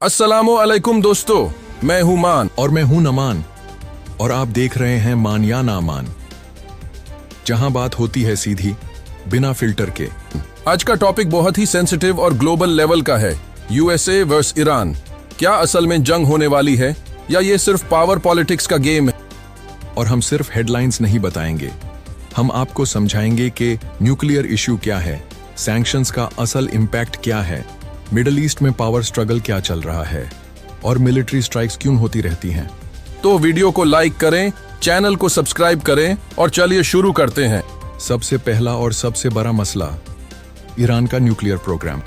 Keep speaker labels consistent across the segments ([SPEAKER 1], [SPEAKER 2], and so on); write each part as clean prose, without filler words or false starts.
[SPEAKER 1] अस्सलामु अलैकुम दोस्तों, मैं हूं मान
[SPEAKER 2] और मैं हूं नमान और आप देख रहे हैं मान या ना मान, जहां बात होती है सीधी बिना फिल्टर के।
[SPEAKER 1] आज का टॉपिक बहुत ही सेंसिटिव और ग्लोबल लेवल का है। यूएसए वर्सेस ईरान, क्या असल में जंग होने वाली है या ये सिर्फ पावर पॉलिटिक्स का गेम है?
[SPEAKER 2] और हम सिर्फ हेडलाइंस नहीं बताएंगे, हम आपको समझाएंगे कि न्यूक्लियर इश्यू क्या है, सैंक्शंस का असल इम्पैक्ट क्या है, मिडिल ईस्ट में पावर स्ट्रगल क्या चल रहा है और मिलिट्री स्ट्राइक्स क्यों होती रहती हैं।
[SPEAKER 1] तो वीडियो को लाइक करें, चैनल को सब्सक्राइब करें और चलिए शुरू करते हैं।
[SPEAKER 2] सबसे पहला और सबसे बड़ा मसला, ईरान का न्यूक्लियर प्रोग्राम।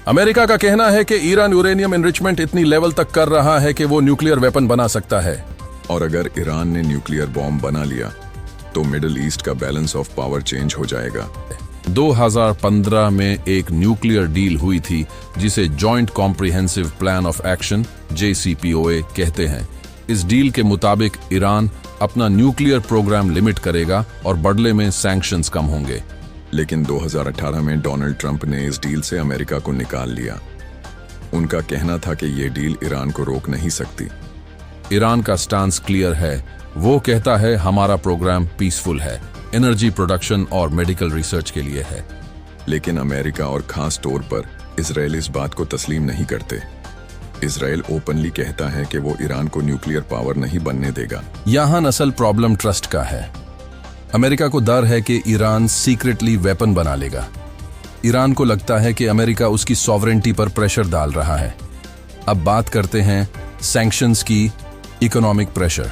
[SPEAKER 1] अमेरिका का कहना है कि ईरान यूरेनियम एनरिचमेंट इतनी लेवल तक कर रहा है कि वो न्यूक्लियर वेपन बना सकता है।
[SPEAKER 2] और अगर ईरान ने न्यूक्लियर बॉम्ब बना लिया तो मिडिल ईस्ट का बैलेंस ऑफ पावर चेंज हो जाएगा।
[SPEAKER 1] 2015 में एक न्यूक्लियर डील हुई थी जिसे joint comprehensive plan of action JCPOA कहते हैं। इस डील के मुताबिक ईरान अपना न्यूक्लियर प्रोग्राम लिमिट करेगा और बदले में सैंक्शंस कम होंगे।
[SPEAKER 2] लेकिन 2018 में डोनाल्ड ट्रंप ने इस डील से अमेरिका को निकाल लिया। उनका कहना था कि ये डील ईरान को रोक नहीं सकती।
[SPEAKER 1] ईरान का स्टांस क्लियर है, वो कहता है हमारा प्रोग्राम पीसफुल है, एनर्जी प्रोडक्शन और मेडिकल रिसर्च के लिए है।
[SPEAKER 2] लेकिन अमेरिका और खास तौर पर इजराइल इस बात को तस्लीम नहीं करते। इजराइल ओपनली कहता है कि वो ईरान को न्यूक्लियर पावर नहीं बनने देगा।
[SPEAKER 1] यहाँ नस्ल प्रॉब्लम ट्रस्ट का है। अमेरिका को डर है कि ईरान सीक्रेटली वेपन बना लेगा। ईरान को लगता है कि अमेरिका उसकी सॉवरेंटी पर प्रेशर डाल रहा है। अब बात करते हैं सैंक्शंस की, इकोनॉमिक प्रेशर।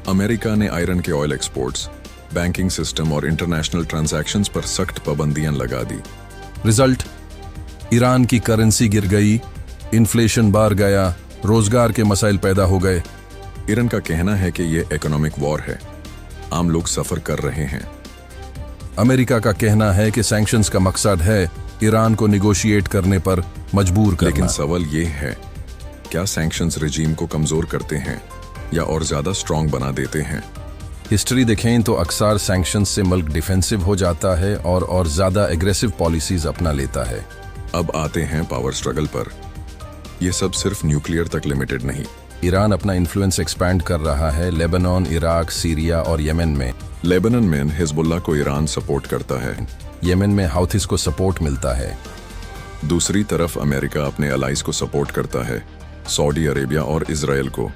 [SPEAKER 2] अमेरिका ने आयरन के ऑयल एक्सपोर्ट्स, बैंकिंग सिस्टम और इंटरनेशनल ट्रांजैक्शंस पर सख्त पाबंदियां लगा दी।
[SPEAKER 1] रिजल्ट, ईरान की करेंसी गिर गई, इन्फ्लेशन बढ़ गया, रोजगार के मसाइल पैदा हो गए।
[SPEAKER 2] ईरान का कहना है कि ये इकोनॉमिक वॉर है, आम लोग सफर कर रहे हैं।
[SPEAKER 1] अमेरिका का कहना है कि सैंक्शंस का मकसद है ईरान को निगोशिएट करने पर मजबूर करना।
[SPEAKER 2] लेकिन सवाल ये है, क्या सैंक्शंस रेजीम को कमजोर करते हैं या और ज्यादा स्ट्रॉन्ग बना देते हैं?
[SPEAKER 1] हिस्ट्री देखें तो अक्सर सैंक्शंस से मुल्क डिफेंसिव हो जाता है और ज्यादा एग्रेसिव पॉलिसीज अपना लेता है।
[SPEAKER 2] अब आते हैं पावर स्ट्रगल पर। यह सब सिर्फ न्यूक्लियर तक लिमिटेड नहीं।
[SPEAKER 1] ईरान अपना इन्फ्लुएंस एक्सपैंड कर रहा है लेबनान, इराक, सीरिया और यमन में।
[SPEAKER 2] लेबनान में हिजबुल्लाह को ईरान सपोर्ट करता है।
[SPEAKER 1] यमन में हाउथिस को सपोर्ट मिलता है।
[SPEAKER 2] दूसरी तरफ अमेरिका अपने अलाइज को सपोर्ट करता है, सऊदी अरेबिया और इजराइल को।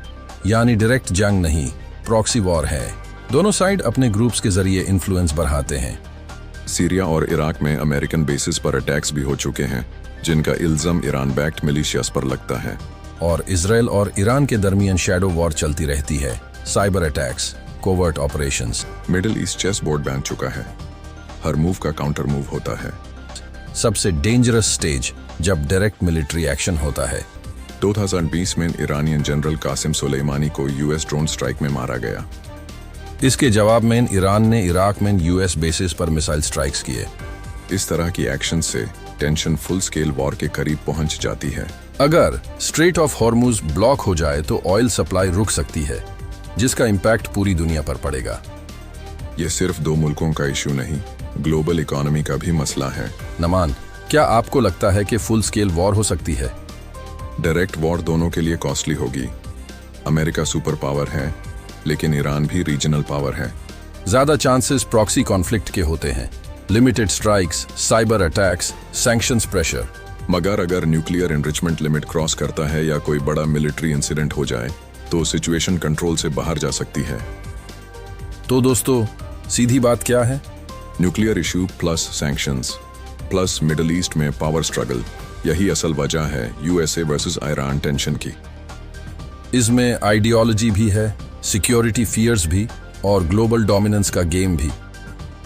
[SPEAKER 1] यानी डायरेक्ट जंग नहीं, प्रॉक्सी वॉर है। दोनों साइड अपने ग्रुप्स के जरिए इन्फ्लुएंस बढ़ाते हैं।
[SPEAKER 2] सीरिया और इराक में अमेरिकन बेसिस पर अटैक्स भी हो चुके हैं, जिनका इल्जाम ईरान बैक्ड मिलिशियास पर लगता है।
[SPEAKER 1] और इजराइल और ईरान के दरमियान शैडो वॉर चलती रहती है, cyber attacks, covert operations.
[SPEAKER 2] Middle East chess board बन चुका है, हर मूव का काउंटर मूव होता है।
[SPEAKER 1] सबसे डेंजरस स्टेज जब डायरेक्ट मिलिट्री एक्शन होता है।
[SPEAKER 2] 2020 में ईरानियन जनरल कासिम सुलेमानी को US ड्रोन स्ट्राइक में मारा गया।
[SPEAKER 1] इसके जवाब में ईरान ने इराक में US बेसिस पर मिसाइल स्ट्राइक्स किए।
[SPEAKER 2] इस तरह की एक्शन से टेंशन फुल स्केल वॉर के करीब पहुंच जाती है।
[SPEAKER 1] अगर स्ट्रेट ऑफ हॉर्मुज ब्लॉक हो जाए तो ऑयल सप्लाई रुक सकती है, जिसका इम्पैक्ट पूरी दुनिया पर पड़ेगा।
[SPEAKER 2] ये सिर्फ दो मुल्कों का इश्यू नहीं, ग्लोबल इकोनॉमी का भी मसला है।
[SPEAKER 1] नमान, क्या आपको लगता है कि फुल स्केल वॉर हो सकती है?
[SPEAKER 2] डायरेक्ट वॉर दोनों के लिए कॉस्टली होगी। अमेरिका सुपर पावर है, लेकिन ईरान भी रीजनल पावर है।
[SPEAKER 1] ज्यादा चांसेस प्रॉक्सी कॉन्फ्लिक्ट के होते हैं, limited strikes, cyber attacks, sanctions pressure.
[SPEAKER 2] मगर अगर न्यूक्लियर एनरिचमेंट लिमिट क्रॉस करता है या कोई बड़ा मिलिट्री इंसिडेंट हो जाए तो सिचुएशन कंट्रोल से बाहर जा सकती है।
[SPEAKER 1] तो दोस्तों, सीधी बात क्या है?
[SPEAKER 2] Nuclear issue plus sanctions plus middle east में पावर स्ट्रगल, यही असल वजह है यूएसए वर्सेस ईरान टेंशन की।
[SPEAKER 1] इसमें आइडियोलॉजी भी है, सिक्योरिटी फियर्स भी और ग्लोबल डोमिनेंस का गेम भी।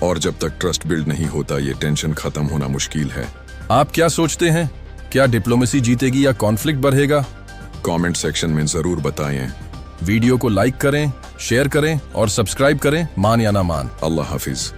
[SPEAKER 2] और जब तक ट्रस्ट बिल्ड नहीं होता ये टेंशन खत्म होना मुश्किल है।
[SPEAKER 1] आप क्या सोचते हैं, क्या डिप्लोमेसी जीतेगी या कॉन्फ्लिक्ट बढ़ेगा?
[SPEAKER 2] कमेंट सेक्शन में जरूर बताएं।
[SPEAKER 1] वीडियो को लाइक करें, शेयर करें और सब्सक्राइब करें। मान या ना मान।
[SPEAKER 2] अल्लाह हाफिज।